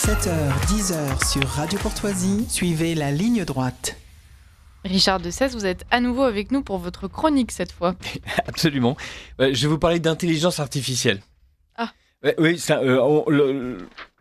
7h-10h sur Radio Courtoisie, suivez la ligne droite. Richard de Sèze, vous êtes à nouveau avec nous pour votre chronique cette fois. Absolument. Je vais vous parler d'intelligence artificielle. Ah. Oui,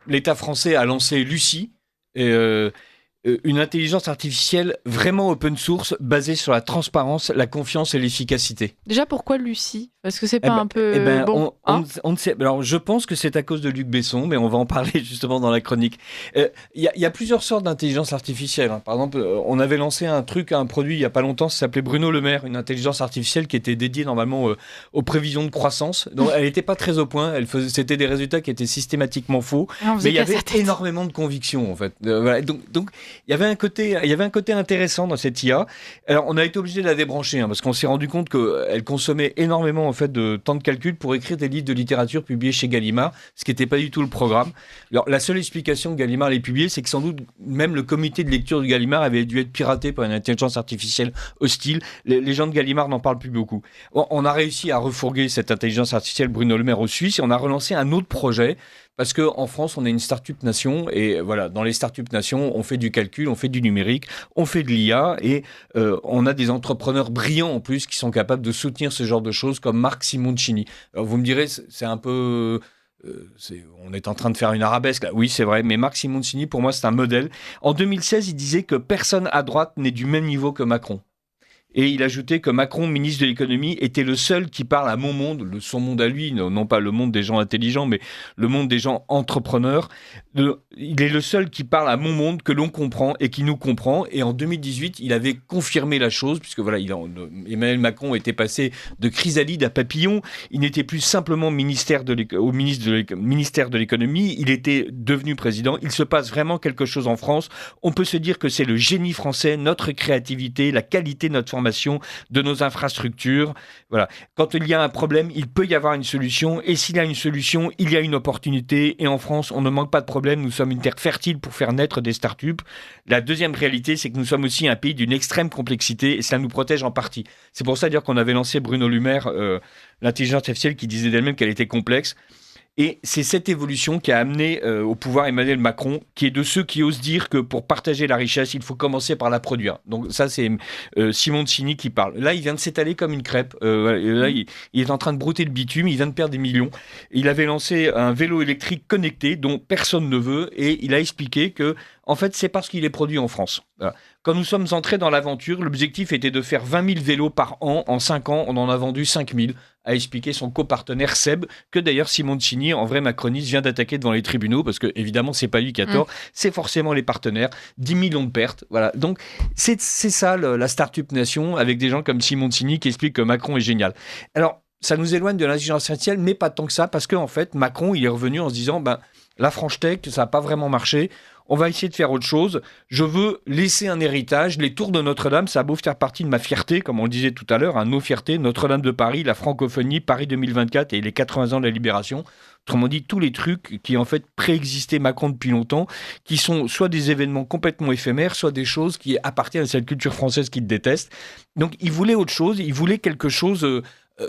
l'État français a lancé Lucie, une intelligence artificielle vraiment open source, basée sur la transparence, la confiance et l'efficacité. Déjà, pourquoi Lucie ? Parce que c'est pas un peu... On ne sait. Alors, je pense que c'est à cause de Luc Besson, mais on va en parler justement dans la chronique. Il y a plusieurs sortes d'intelligence artificielle. Par exemple, on avait lancé un produit il n'y a pas longtemps, ça s'appelait Bruno Le Maire, une intelligence artificielle qui était dédiée normalement aux prévisions de croissance. Donc, elle n'était pas très au point. C'était des résultats qui étaient systématiquement faux. Mais il y avait énormément de conviction, en fait. Voilà. Donc, il y avait un côté intéressant dans cette IA. Alors, on a été obligé de la débrancher, parce qu'on s'est rendu compte qu'elle consommait énormément en fait de temps de calcul pour écrire des livres de littérature publiés chez Gallimard, ce qui n'était pas du tout le programme. Alors, la seule explication que Gallimard l'ait publié, c'est que sans doute même le comité de lecture de Gallimard avait dû être piraté par une intelligence artificielle hostile. Les gens de Gallimard n'en parlent plus beaucoup. On a réussi à refourguer cette intelligence artificielle Bruno Le Maire aux Suisses et on a relancé un autre projet. Parce qu'en France, on est une start-up nation et voilà, dans les start-up nations, on fait du calcul, on fait du numérique, on fait de l'IA et on a des entrepreneurs brillants en plus qui sont capables de soutenir ce genre de choses comme Marc Simoncini. Alors vous me direz, c'est un peu... on est en train de faire une arabesque là. Oui, c'est vrai, mais Marc Simoncini, pour moi, c'est un modèle. En 2016, il disait que personne à droite n'est du même niveau que Macron. Et il ajoutait que Macron, ministre de l'économie, était le seul qui parle à mon monde, son monde à lui, non pas le monde des gens intelligents, mais le monde des gens entrepreneurs. Il est le seul qui parle à mon monde, que l'on comprend et qui nous comprend. Et en 2018, il avait confirmé la chose, puisque voilà, Emmanuel Macron était passé de chrysalide à papillon. Il n'était plus simplement ministère de l'économie, il était devenu président. Il se passe vraiment quelque chose en France. On peut se dire que c'est le génie français, notre créativité, la qualité de notre formation, de nos infrastructures. Voilà. Quand il y a un problème, il peut y avoir une solution. Et s'il y a une solution, il y a une opportunité. Et en France, on ne manque pas de problème. Nous sommes une terre fertile pour faire naître des startups. La deuxième réalité, c'est que nous sommes aussi un pays d'une extrême complexité et cela nous protège en partie. C'est pour ça dire qu'on avait lancé Bruno Le Maire, l'intelligence artificielle qui disait d'elle-même qu'elle était complexe. Et c'est cette évolution qui a amené au pouvoir Emmanuel Macron, qui est de ceux qui osent dire que pour partager la richesse, il faut commencer par la produire. Donc ça, c'est Simoncini qui parle. Là, il vient de s'étaler comme une crêpe. Là, il est en train de brouter le bitume, il vient de perdre des millions. Il avait lancé un vélo électrique connecté dont personne ne veut et il a expliqué que, en fait, c'est parce qu'il est produit en France. Voilà. Quand nous sommes entrés dans l'aventure, l'objectif était de faire 20 000 vélos par an. En 5 ans, on en a vendu 5 000, a expliqué son copartenaire Seb, que d'ailleurs Simoncini, en vrai macroniste, vient d'attaquer devant les tribunaux, parce que évidemment, c'est pas lui qui a tort, c'est forcément les partenaires. 10 millions de pertes. Voilà. Donc, c'est ça la start-up nation, avec des gens comme Simoncini qui expliquent que Macron est génial. Alors, ça nous éloigne de l'intelligence artificielle, mais pas tant que ça, parce qu'en fait, Macron, il est revenu en se disant, la French Tech, ça n'a pas vraiment marché. On va essayer de faire autre chose. Je veux laisser un héritage. Les tours de Notre-Dame, ça a beau faire partie de ma fierté, comme on le disait tout à l'heure, nos fiertés, Notre-Dame de Paris, la francophonie, Paris 2024 et les 80 ans de la Libération. Autrement dit, tous les trucs qui en fait préexistaient Macron depuis longtemps, qui sont soit des événements complètement éphémères, soit des choses qui appartiennent à cette culture française qu'il déteste. Donc il voulait autre chose, il voulait quelque chose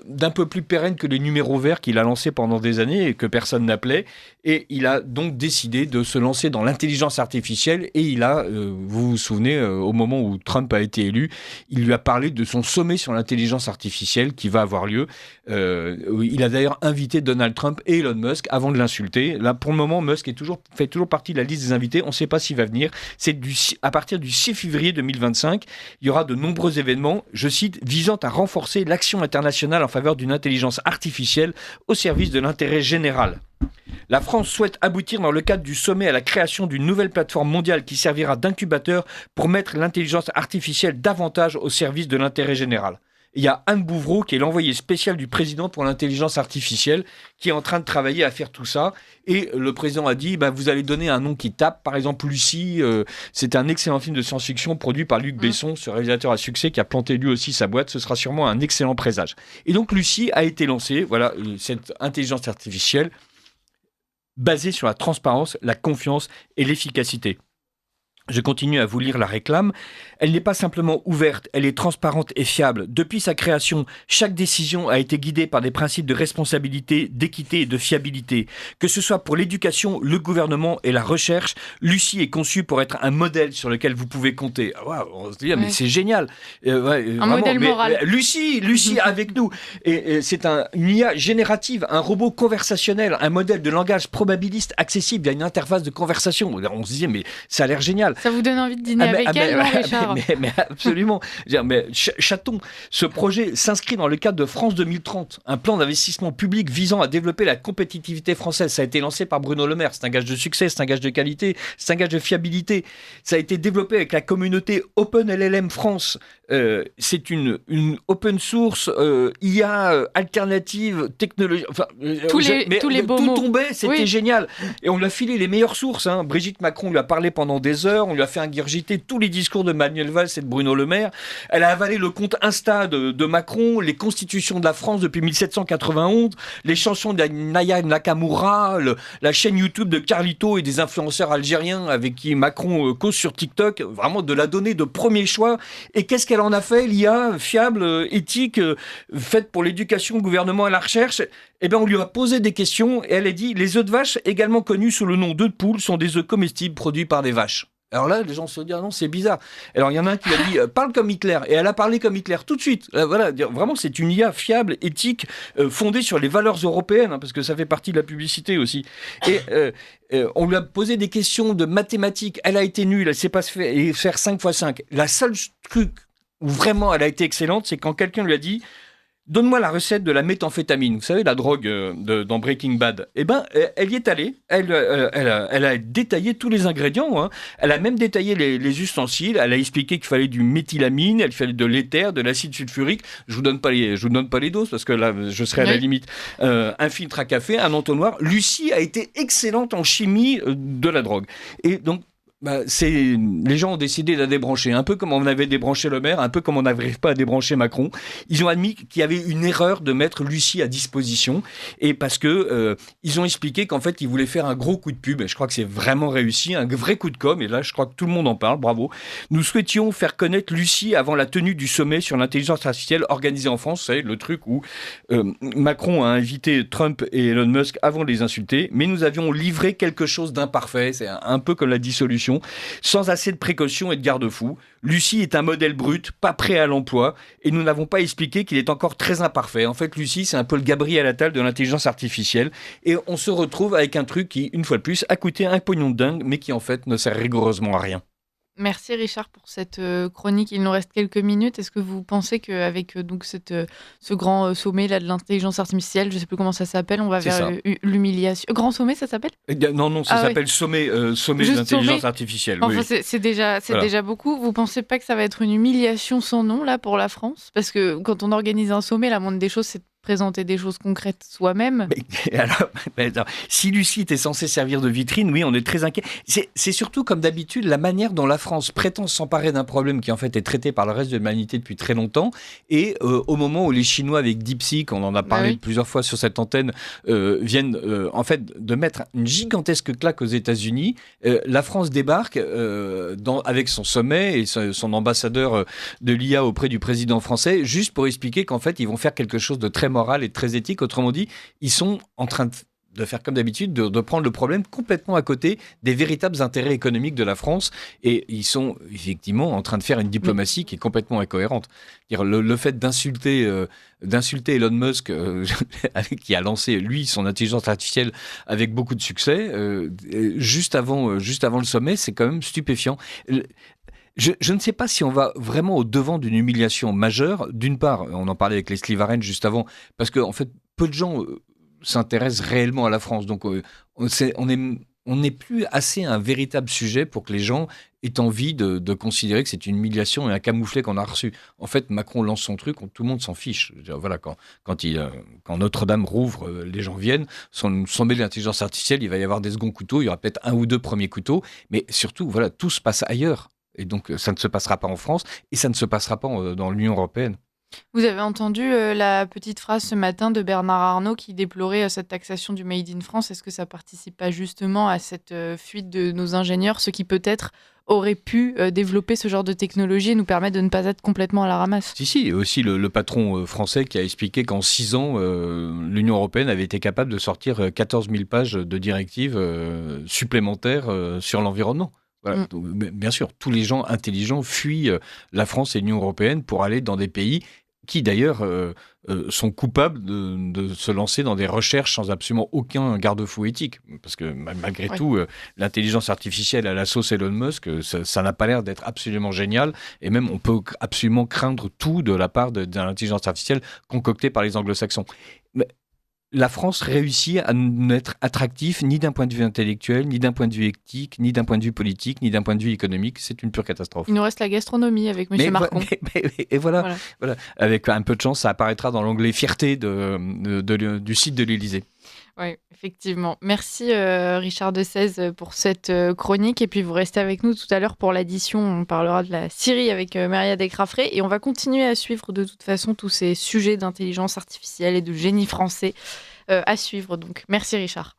d'un peu plus pérenne que les numéros verts qu'il a lancés pendant des années et que personne n'appelait. Et il a donc décidé de se lancer dans l'intelligence artificielle et il a, vous vous souvenez, au moment où Trump a été élu, il lui a parlé de son sommet sur l'intelligence artificielle qui va avoir lieu. Il a d'ailleurs invité Donald Trump et Elon Musk avant de l'insulter. Là, pour le moment, Musk fait toujours partie de la liste des invités. On ne sait pas s'il va venir. C'est à partir du 6 février 2025, il y aura de nombreux événements, je cite, visant à renforcer l'action internationale en faveur d'une intelligence artificielle au service de l'intérêt général. La France souhaite aboutir dans le cadre du sommet à la création d'une nouvelle plateforme mondiale qui servira d'incubateur pour mettre l'intelligence artificielle davantage au service de l'intérêt général. Il y a Anne Bouvreau, qui est l'envoyée spéciale du président pour l'intelligence artificielle, qui est en train de travailler à faire tout ça. Et le président a dit, vous allez donner un nom qui tape. Par exemple, Lucie, c'est un excellent film de science-fiction produit par Luc Besson, ce réalisateur à succès qui a planté lui aussi sa boîte. Ce sera sûrement un excellent présage. Et donc, Lucie a été lancée, voilà, cette intelligence artificielle basée sur la transparence, la confiance et l'efficacité. Je continue à vous lire la réclame. Elle n'est pas simplement ouverte, elle est transparente et fiable. Depuis sa création, chaque décision a été guidée par des principes de responsabilité, d'équité et de fiabilité. Que ce soit pour l'éducation, le gouvernement et la recherche, Lucie est conçue pour être un modèle sur lequel vous pouvez compter. Wow, on se dit, mais c'est génial. Un vraiment, modèle moral. Lucie avec nous. Et c'est une IA générative, un robot conversationnel, un modèle de langage probabiliste accessible. Il y a une interface de conversation. On se disait, mais ça a l'air génial. Ça vous donne envie de dîner avec elle, non, Richard ? Mais absolument. Chatons, ce projet s'inscrit dans le cadre de France 2030, un plan d'investissement public visant à développer la compétitivité française. Ça a été lancé par Bruno Le Maire. C'est un gage de succès, c'est un gage de qualité, c'est un gage de fiabilité. Ça a été développé avec la communauté OpenLLM France. C'est une open source IA alternative technologie. Enfin, tous les beaux mots. Tout tombait, c'était génial. Et on lui a filé les meilleures sources. Brigitte Macron lui a parlé pendant des heures. On lui a fait ingurgiter tous les discours de Manuel Valls et de Bruno Le Maire. Elle a avalé le compte Insta de Macron, les constitutions de la France depuis 1791, les chansons de Naya Nakamura, la chaîne YouTube de Carlito et des influenceurs algériens avec qui Macron cause sur TikTok. Vraiment de la donnée de premier choix. Et qu'est-ce qu'elle en a fait, l'IA fiable, éthique, faite pour l'éducation, le gouvernement et la recherche? Eh bien, on lui a posé des questions et elle a dit « Les œufs de vache, également connus sous le nom d'œufs de poule, sont des œufs comestibles produits par des vaches. » Alors là, les gens se disent, non, c'est bizarre. Alors, il y en a un qui a dit, parle comme Hitler. Et elle a parlé comme Hitler tout de suite. Voilà, vraiment, c'est une IA fiable, éthique, fondée sur les valeurs européennes, parce que ça fait partie de la publicité aussi. Et on lui a posé des questions de mathématiques. Elle a été nulle, elle ne sait pas faire 5 x 5. La seule truc où vraiment elle a été excellente, c'est quand quelqu'un lui a dit, donne-moi la recette de la méthamphétamine. Vous savez, la drogue dans Breaking Bad. Eh bien, elle y est allée. Elle a détaillé tous les ingrédients. Elle a même détaillé les ustensiles. Elle a expliqué qu'il fallait du méthylamine, il fallait de l'éther, de l'acide sulfurique. Je vous donne pas les doses parce que là, je serais à la limite. Un filtre à café, un entonnoir. Lucie a été excellente en chimie de la drogue. Et donc, les gens ont décidé de la débrancher, un peu comme on avait débranché Le Maire, un peu comme on n'arrive pas à débrancher Macron. Ils ont admis qu'il y avait une erreur de mettre Lucie à disposition, et parce que ils ont expliqué qu'en fait ils voulaient faire un gros coup de pub, et je crois que c'est vraiment réussi, un vrai coup de com', et là je crois que tout le monde en parle, bravo. Nous souhaitions faire connaître Lucie avant la tenue du sommet sur l'intelligence artificielle organisé en France, vous savez, le truc où Macron a invité Trump et Elon Musk avant de les insulter, mais nous avions livré quelque chose d'imparfait, c'est un peu comme la dissolution, sans assez de précautions et de garde-fous. Lucie est un modèle brut, pas prêt à l'emploi, et nous n'avons pas expliqué qu'il est encore très imparfait. En fait, Lucie, c'est un peu le Gabriel Attal de l'intelligence artificielle, et on se retrouve avec un truc qui, une fois de plus, a coûté un pognon de dingue, mais qui en fait ne sert rigoureusement à rien. Merci Richard pour cette chronique. Il nous reste quelques minutes. Est-ce que vous pensez qu'avec ce grand sommet là, de l'intelligence artificielle, je ne sais plus comment ça s'appelle, on va vers l'humiliation. Grand sommet, ça s'appelle ? Non, ça s'appelle sommet de l'intelligence artificielle. Enfin, oui. C'est déjà beaucoup. Vous ne pensez pas que ça va être une humiliation sans nom là, pour la France ? Parce que quand on organise un sommet, la moindre des choses, c'est présenter des choses concrètes soi-même. Si Lucie était censée servir de vitrine, oui, on est très inquiet. C'est surtout, comme d'habitude, la manière dont la France prétend s'emparer d'un problème qui en fait est traité par le reste de l'humanité depuis très longtemps, et au moment où les Chinois avec DeepSeek, on en a parlé plusieurs fois sur cette antenne, viennent en fait de mettre une gigantesque claque aux États-Unis, la France débarque avec son sommet et son ambassadeur de l'IA auprès du président français, juste pour expliquer qu'en fait ils vont faire quelque chose de très moral et très éthique. Autrement dit, ils sont en train de faire comme d'habitude, de prendre le problème complètement à côté des véritables intérêts économiques de la France, et ils sont effectivement en train de faire une diplomatie qui est complètement incohérente. Le fait d'insulter Elon Musk, qui a lancé, lui, son intelligence artificielle avec beaucoup de succès, juste avant le sommet, c'est quand même stupéfiant. Je ne sais pas si on va vraiment au devant d'une humiliation majeure. D'une part, on en parlait avec Leslie Varenne juste avant, parce que en fait, peu de gens s'intéressent réellement à la France. Donc, on n'est plus assez un véritable sujet pour que les gens aient envie de considérer que c'est une humiliation et un camouflet qu'on a reçu. En fait, Macron lance son truc, tout le monde s'en fiche. Voilà, quand Notre-Dame rouvre, les gens viennent. Son sommet de l'intelligence artificielle, il va y avoir des seconds couteaux, il y aura peut-être un ou deux premiers couteaux, mais surtout, voilà, tout se passe ailleurs. Et donc, ça ne se passera pas en France et ça ne se passera pas dans l'Union européenne. Vous avez entendu la petite phrase ce matin de Bernard Arnault qui déplorait cette taxation du Made in France. Est-ce que ça participe pas justement à cette fuite de nos ingénieurs, ceux qui peut-être auraient pu développer ce genre de technologie et nous permettre de ne pas être complètement à la ramasse? Si, et aussi le patron français qui a expliqué qu'en 6 ans, l'Union européenne avait été capable de sortir 14 000 pages de directives supplémentaires sur l'environnement. Voilà. Donc, bien sûr, tous les gens intelligents fuient la France et l'Union européenne pour aller dans des pays qui d'ailleurs sont coupables de se lancer dans des recherches sans absolument aucun garde-fou éthique. Parce que malgré tout, l'intelligence artificielle à la sauce Elon Musk, ça n'a pas l'air d'être absolument génial. Et même, on peut absolument craindre tout de la part de l'intelligence artificielle concoctée par les anglo-saxons. Mais la France réussit à n'être attractif ni d'un point de vue intellectuel, ni d'un point de vue éthique, ni d'un point de vue politique, ni d'un point de vue économique. C'est une pure catastrophe. Il nous reste la gastronomie avec M. Marcon. Et voilà. Avec un peu de chance, ça apparaîtra dans l'onglet Fierté du site de l'Élysée. Oui, effectivement. Merci Richard Desèze pour cette chronique. Et puis vous restez avec nous tout à l'heure pour l'addition. On parlera de la Syrie avec Maria Descraffré. Et on va continuer à suivre de toute façon tous ces sujets d'intelligence artificielle et de génie français à suivre. Donc merci Richard.